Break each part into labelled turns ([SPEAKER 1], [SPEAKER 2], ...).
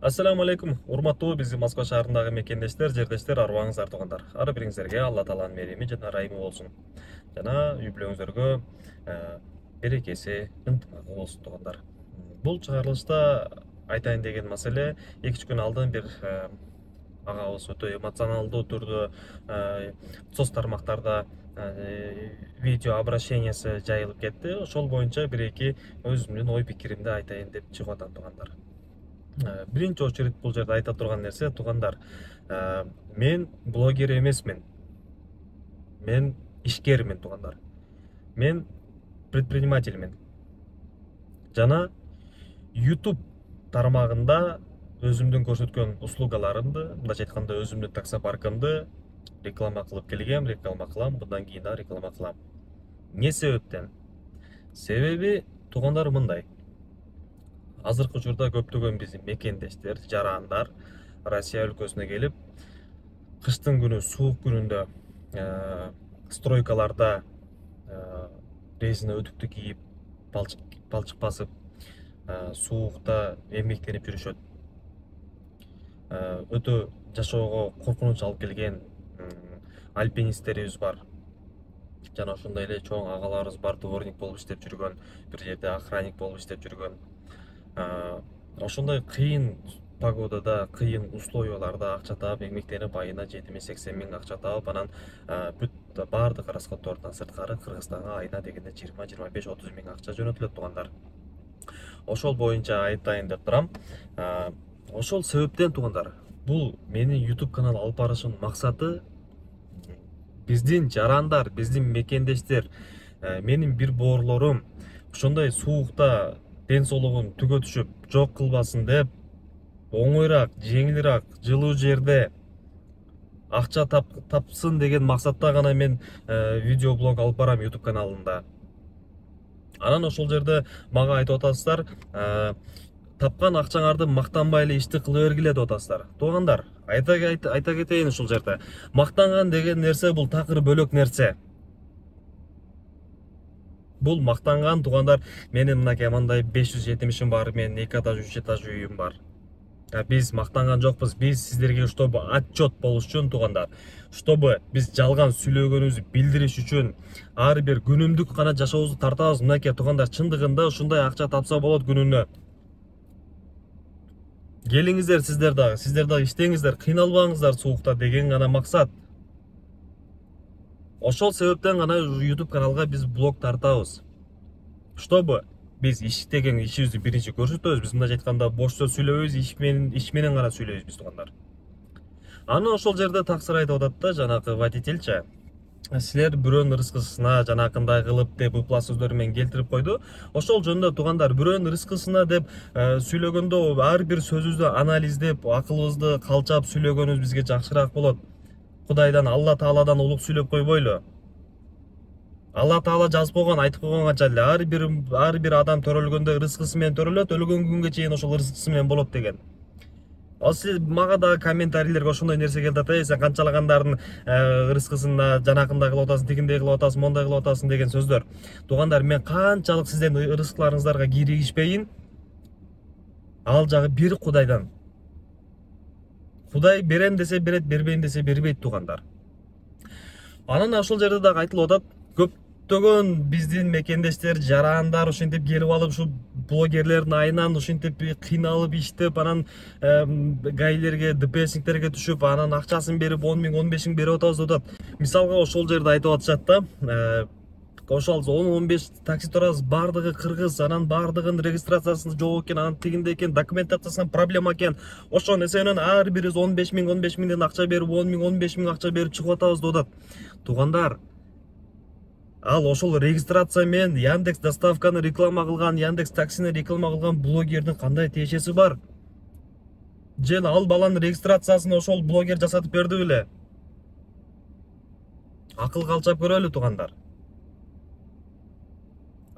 [SPEAKER 1] Ассаламу алейкум, урматтуу биздин Москва шаарындагы мекендештер, жердештер, арыбаңыздар туугандар. Ар бириңиздерге Алла Тааланын мереми жана ырайымы болсун. Жана үй бүлөңүздөргө берекеси, ынтымагы болсун туугандар. Бул чыгарылышта айтайын деген маселе 2 күн алдын бир агабыз өтө эмоционалдуу түрдө соц тармактарда видео обращениясы жайылып кетти. Ошол боюнча бир-эки өзүмдүн ой пикиримди айтайын деп чыгып атам туугандар. Биринчи очередь бул жерде айта турган нерсе туугандар, мен блогер эмесмин, мен ишкермин туугандар, мен предпринимательмин жана YouTube тармагында өзүмдүн көрсөткөн услугаларымды, мындайча айтканда өзүмдүн таксопаркымды реклама кылып келгем, реклама кылам, мындан кийин да реклама кылам. Эмне себептен? Себеби туугандар мындай. Азыркы учурда көптөгөн биздин мекендештер, жарандар Россия өлкөсүнө келип, кыштын күнү, суук күнүндө стройкаларда резина өтүктү кийип, балчык басып, суукта эмгектенип жүрүшөт. Өтө жашоого коркунуч алып келген альпинисттерибиз бар. Жана ошондой эле чоң агаларыбыз бар, дворник болуп иштеп жүргөн, бир жерде охранник болуп иштеп жүргөн. Ошондой кыйын погодада, кыйын условияларда акча таап, эмгектенип, айына 70-80 миң акча таап, анан бүт баардык расходтордон сырткары Кыргызстанга айына дегенде 20-25-30 миң акча жөнөтүлөт туугандар. Ошол боюнча айтайын деп турам. Ошол себептен туугандар, бул менин YouTube канал алып барышымдын максаты биздин жарандар, биздин мекендештер, менин бир боорлорум ошондой суукта ден соолугун түгө түшүп, жок кылбасын деп, оңойраак, жеңилирээк, жылуу жерде акча тапсын деген максатта гана мен видеоблог алып барам YouTube каналында. Анан ошол жерде мага айтып атасыздар, тапкан акчаңарды мактанбай эле ишти кыла бергиле деп атасыздар. Туугандар, айта кетейин ушул жерде. Мактанган деген нерсе бул такыр бөлөк нерсе. Бул мактанган туугандар, менин мынакей мындай 570 бар, менин 2 этаж 3 этаж үйүм бар. Биз мактанган жокпуз, биз сиздерге чтобы отчет болуш үчүн туугандар, чтобы биз жалган сүйлөгөнүбүздү билдириш үчүн ар бир күнүмдүк гана жашообузду тартабыз. Мынакей туугандар, чындыгында ушундай акча тапса болот күнүнө. Келиңиздер сиздер дагы иштеңиздер, кыйналбаңыздар суукта деген гана максат. Ошол себептен гана YouTube каналга биз блог тартабыз. Чтобы биз иш деген ишибизди биринчи көрсөтөбүз, биз мындайча айтканда бош сөз сүйлөбөйбүз, иш менен гана сүйлөйбүз биз туугандар. Аны ошол жерде таксыр айтып атат да, жанакы водительче, силер бирөөнүн рызкысына жанакындай кылып деп ыплас сөздөр менен келтирип койду. Ошол жөнүндө туугандар, бирөөнүн рызкысына деп сүйлөгөндө ар бир сөзүбүздү анализдеп, акылыбызды калчап сүйлөгөнүбүз бизге жакшыраак болот. Кудайдан, Алла Тааладан улук сүйлөп койбойлу. Алла Таала жазып койгон, айтып койгонга эле ар бир адам төрөлгөндө рызкысы менен төрөлөт, өлгөн күнгө чейин ошол рызкысы менен болот деген. Сиз мага дагы комментарийлерге ошондой нерсе келип атат, сен канчалагандардын рызкысына жанакындай кылып атасың, тигиндей кылып атасың, мондай кылып атасың деген сөздөр. Туугандар, мен канчалык сиздердин рызкыларыңыздарга киригишпейин, ал жагы бир Кудайдан. Кудай берем десе берет, бербейм десе бербейт туугандар. Анан ошол жерде дагы айтылып атат, көптөгөн биздин мекендештер, жарандар ушинтип келип алып, ушу блогерлердин айынан ушинтип кыйналып иштеп, анан гаилерге, ДПСниктерге түшүп, анан акчасын берип 10 миң, 15 миң берип атабыз деп атат. Мисалга ошол жерде айтып атышат да, ошол 10-15 такси турабыз, бардыгы кыргыз, анан бардыгынын регистрациясы жок экен, анан тигинде экен, документациясынан проблема экен. Ошон эсебинен ар бирибиз 15 миңден акча берип, 10 миң, 15 миң акча берип чыгып атабыз деп атат. Туугандар, ал ошол регистрация менен Яндекс доставканы реклама кылган, Яндекс таксини реклама кылган блогердин кандай тиешеси бар? Же ал баланын регистрациясын ошол блогер жасатып берди беле? Акыл калчап көрөлү туугандар.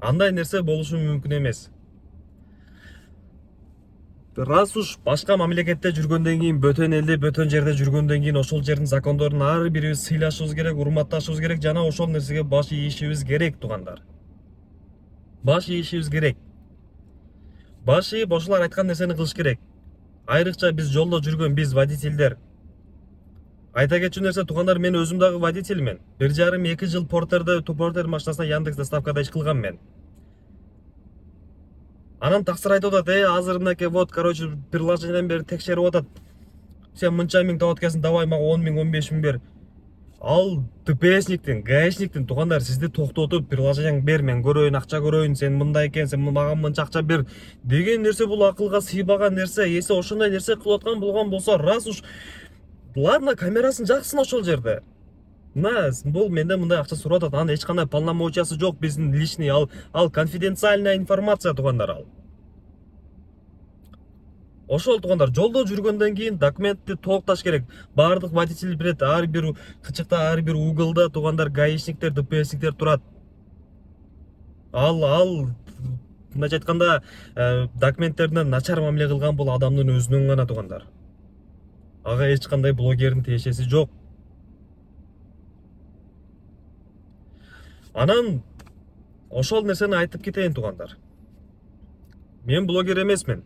[SPEAKER 1] Андай нерсе болушу мүмкүн эмес. Раз уж башка мамлекетте жүргөндөн кийин, бөтөн элде, бөтөн жерде жүргөндөн кийин ошол жердин закондорун ар бирибиз сыйлашыбыз керек, урматташыбыз керек, жана ошол нерсеге баш ийишибиз керек туугандар. Баш ийишибиз керек. Баш ийип ошолор айткан нерсени кылыш керек. Айрыкча биз жолдо жүргөн биз водительдер. Айта кетчү нерсе туугандар, мен өзүм дагы водительмен. 1,5-2 жыл портер машинасына Яндекс доставкада иш кылгам мен. Анан таксыр айтып атат, азыр мынакей вот, короче, приложениеден бери текшерип атат. Сен мынча миң табат экенсиң, давай мага 10 миң, 15 миң бер. Ал ТПСниктин, гаишниктин, туугандар, сизди токтотуп, приложениеңди бер, мен көрөйүн, акча көрөйүн, сен мындай экенсиң, мага мынча акча бер деген нерсе, бул акылга сыйбаган нерсе. Эсе ошондой нерсе кылып аткан болгон болсо, раз уж ладно, камерасын жаксын ошол жерде. Бул менден мындай акча сурап атат, анын эч кандай полномочиясы жок, биздин личный, ал конфиденциальная информация, туугандар, ал. Ошол туугандар, жолдо жүргөндөн кийин документти толукташ керек. Бардык водитель билет, ар бир кычыкта, ар бир уголда туугандар гаишниктер, ДПСниктер турат. Ал мындайча айтканда, документтерине начар мамиле кылган бул адамдын өзүнүн гана, туугандар. Ага эч кандай блогердин тиешеси жок. Анан ошол нерсени айтып кетейин, туугандар. Мен блогер эмесмин.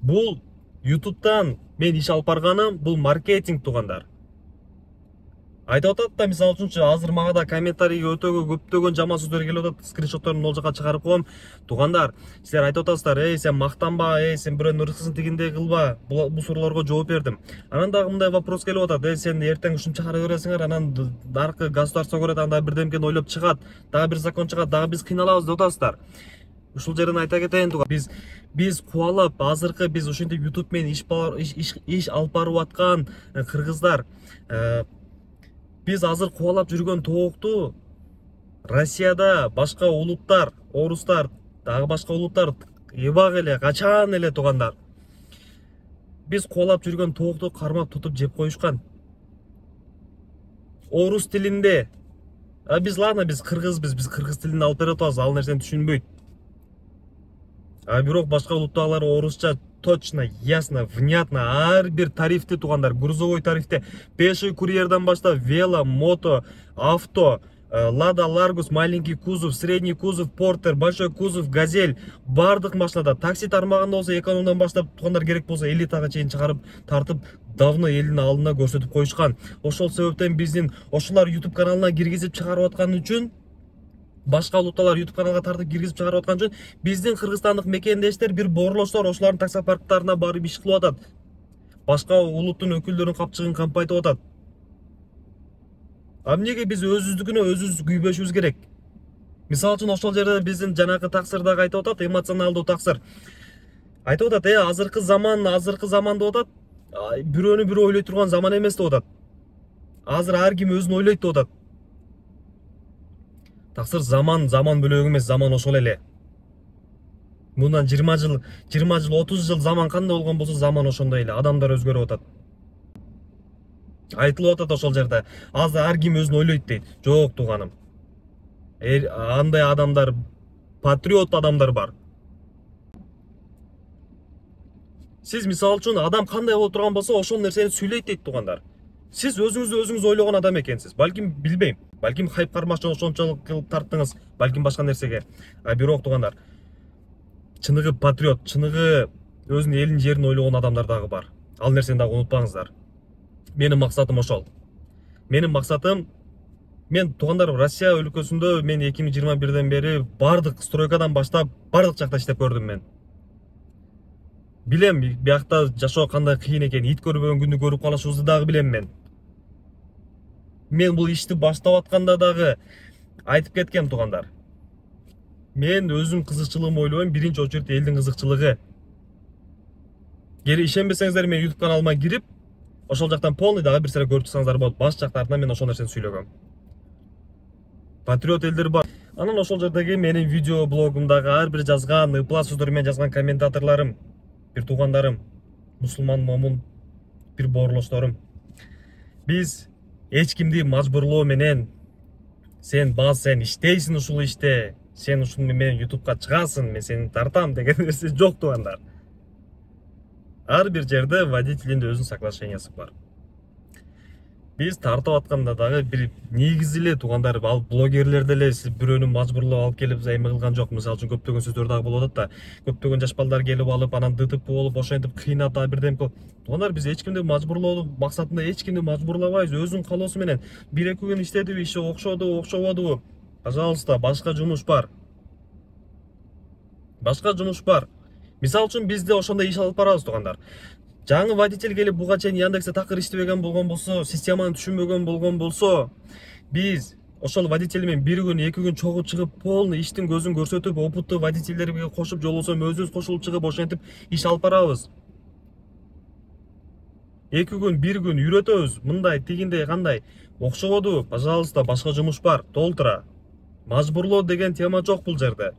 [SPEAKER 1] Бул YouTube'дан мен иш алып барганым, бул маркетинг, туугандар. Айтып атат да, мисалы үчүнчү, азыр мага да комментарийге көптөгөн жаман сөздөр келип атат, скриншотторун ол жака чыгарып коем. Туугандар, силер айтып атасыздар, сен мактанба, сен бирөөнүн ыркысын тигиндей кылба. Бул суроолорго жооп бердим. Анан дагы мындай вопрос келип атат, сен эртең ушуну чыгара бересиңер, анан аркы государство көрөт, анда бирдемкени ойлоп чыгат, дагы бир закон чыгат, дагы биз кыйналабыз деп атасыздар. Ушул жерден айта кетейин, биз кубалап, азыркы биз ушинтип YouTube менен иш алып барып аткан кыргыздар, биз азыр кубалап жүргөн тоокту Россияда башка улуттар, орустар, дагы башка улуттар эбак эле, качан эле, туугандар. Биз кубалап жүргөн тоокту кармап тутуп жеп коюшкан. Орус тилинде. Биз ладно, биз кыргызбыз, биз кыргыз тилин алып берип атабыз, ал нерсени түшүнбөйт. Бирок башка улуттагылар орусча точно, ясно, внятно, ар бир тарифти, туугандар, грузовой тарифте, пеший курьерден баштап, вело, мото, авто, Лада Ларгус, маленький кузов, средний кузов, портер, большой кузов, газель, бардык машинада, такси тармагында болсо экономдан баштап, туугандар, керек болсо элитага чейин чыгарып тартып, давно элдин алдына көрсөтүп коюшкан. Ошол себептен биздин ошолар YouTube каналына киргизип чыгарып аткан үчүн, башка улуттагылар YouTube каналга тартып киргизип чыгарып аткан үчүн, биздин кыргызстандык мекендештер, бир борлоштор ошолардын таксопарктарына барып иш кылып атат. Башка улуттун өкүлдөрүн капчыгын кампайтып атат. Эмнеге биз өзүбүздүкүнө өзүбүз күйбөшүбүз керек? Мисалы үчүн ошол жерде биздин жанагы таксырдагы айтып атат, эмоционалдуу таксыр. Айтып атат, азыркы заман деп атат. Бирөөнү бирөө ойлой турган заман эмес деп атат. Азыр ар ким өзүн ойлойт деп атат. Таксыр заман бөлөк эмес, заман ошол эле. Мындан 20 жыл, 30 жыл заман кандай болгон болсо, заман ошондой эле, адамдар өзгөрүп атат. Айтылып атат ошол жерде, азыр ар ким өзүн ойлойт дейт. Жок, тууганым. Андай адамдар, патриот адамдар бар. Сиз мисалы үчүн адам кандай болуп турган болсо, ошол нерсени сүйлөйт дейт, туугандар. Сиз өзүңүз ойлогон адам экенсиз. Балким, билбейм. Балким хайп кармакчы ошончолук кылып тарттыңыз, балким башка нерсеге. Бирок, туугандар, чыныгы патриот, чыныгы өзүнүн элин жерин ойлогон адамдар дагы бар. Ал нерсени дагы унутпаңыздар. Менин максатым ошол. Менин максатым, мен, туугандар, Россия өлкөсүндө мен 2021ден бери бардык стройкадан баштап бардык жакта иштеп көрдүм мен. Билем, биякта жашоо кандай кыйын экен, ит көрбөгөн күндү көрүп калышыбызды дагы билем мен. Мен бул ишти баштап атканда дагы айтып кеткем, туугандар. Мен өзүм кызыкчылыгымды ойлойм, биринчи очередь элдин кызыкчылыгы. Эгер ишенбесеңиздер, мен YouTube каналыма кирип, ошол жактан полный дагы бир сере көрүп чыксаңыздар болот. Баш жактарынан мен ошол нерсени сүйлөгөм. Патриот элдер бар. Анан ошол жердеги менин видео блогумдагы ар бир жазган, ыплас сөздөр менен жазган комментаторлорум, бир туугандарым, мусулман момун, бир борлошторум. Биз эч кимди мажбурлоо менен, сен иштейсиң ушул иште, сен ушун менен YouTube'га чыгасың, мен сени тартам деген нерсе жок, туугандар. Ар бир жерде водителдин өзүнүн соглашениясы бар. Биз тартып атканда дагы бир негизи эле туугандар, ал блогерлер деле сиз бирөөнү мажбурлап алып келип эме кылган жок. Мисалы үчүн көптөгөн сөздөр дагы болуп атат да. Көптөгөн жаш балдар келип алып, анан ДТП болуп, ошентип кыйнап, бирдеме. Туугандар, биз эч кимди мажбурлоо максатында эч кимди мажбурлабайбыз. Өзүнүн каалоосу менен бир эки күн иштедиби, иши окшодубу, окшободубу? Пожалуйста, башка жумуш бар. Башка жумуш бар. Мисалы үчүн биз да ошондой иш алып барабыз туугандар. Жаңы водитель келип буга чейин Яндексте такыр иштебеген болгон болсо, системаны түшүнбөгөн болгон болсо, биз ошол водитель менен бир күн, эки күн чогуу чыгып, полный иштин көзүн көрсөтүп, опыттуу водительдерге кошуп, жолбосо өзүбүз кошулуп чыгып, ошентип иш алып барабыз. Эки күн, бир күн үйрөтөбүз. Мындай, тигиндей, кандай? Окшободубу? Пожалуйста, башка жумуш бар. Толтура. Мажбурлоо деген тема жок бул жерде.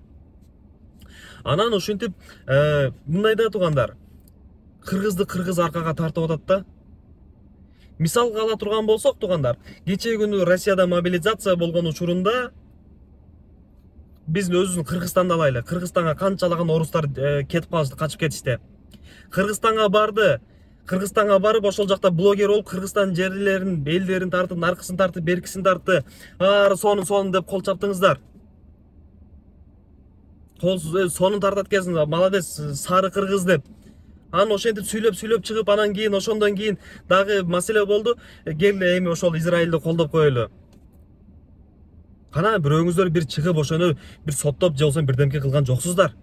[SPEAKER 1] Анан ошентип, мындай да туугандар. Кыргызды кыргыз аркага тартып атат да. Мисалга ала турган болсок туугандар, кечээ күнү Россияда мобилизация болгон учурунда биз өзүбүздүн Кыргызстанды алайлы. Кыргызстанга канчалаган орустар кетип калышты, качып кетишти. Кыргызстанга барды. Кыргызстанга барып, ошол жакта блогер болуп, Кыргызстан жерлерин, элдерин тартып, наркысын тартып, беркисин тартты. Сонун деп кол чаптыңыздар. Сонун тартат экенсиң, молодец, сары кыргыз деп. Анан ошентип сүйлөп чыгып, анан кийин ошондон кийин дагы маселе болду. Келди эми ошол Израилди колдоп коелу. Кана бирөөңүздөр бир чыгып ошону бир соттоп же болбосо бирдемке кылган жоксуздар.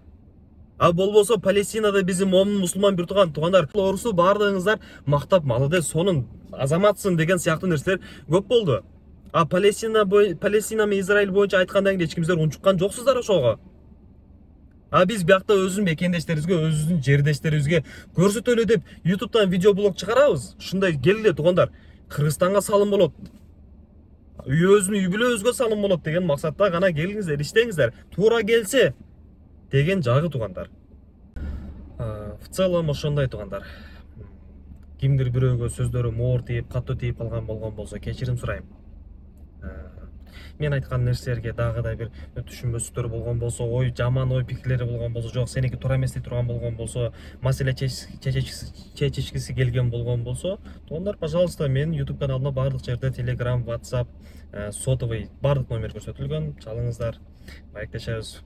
[SPEAKER 1] Болбосо Палестинада биздин момун мусулман бир туугандар орусу баардыгыңыздар мактап, молодец, сонун азаматсың деген сыяктуу нерселер көп болду. Палестина менен Израиль боюнча айткандан кийин эч кимдер унчуккан жоксуздар ошого. Биз биякта өзүбүздүн мекендештерибизге, өзүбүздүн жердештерибизге көрсөтөлү деп YouTube'дан видеоблог чыгарабыз. Ушундай келгиле туугандар, Кыргызстанга салым болот. Өзүнүн үй бүлөбүзгө салым болот деген максатта гана келиңиздер, иштеңиздер. Туура келсе деген жагы туугандар. В целом ошондой туугандар. Кимдир бирөөгө сөздөрү моор тийип, катуу тийип калган болгон болсо кечирим сурайм. Мен айткан нерселерге дагы да бир түшүнбөстүктөр болгон болсо, жаман ой пикирлери болгон болсо, жок сеники туура эмес деп турган болгон болсо, маселе чечишкиси келген болгон болсо, туугандар, пожалуйста, менин YouTube каналыма бардык жерде Telegram, WhatsApp, сотовый бардык номер көрсөтүлгөн. Чалыңыздар, маектешебиз.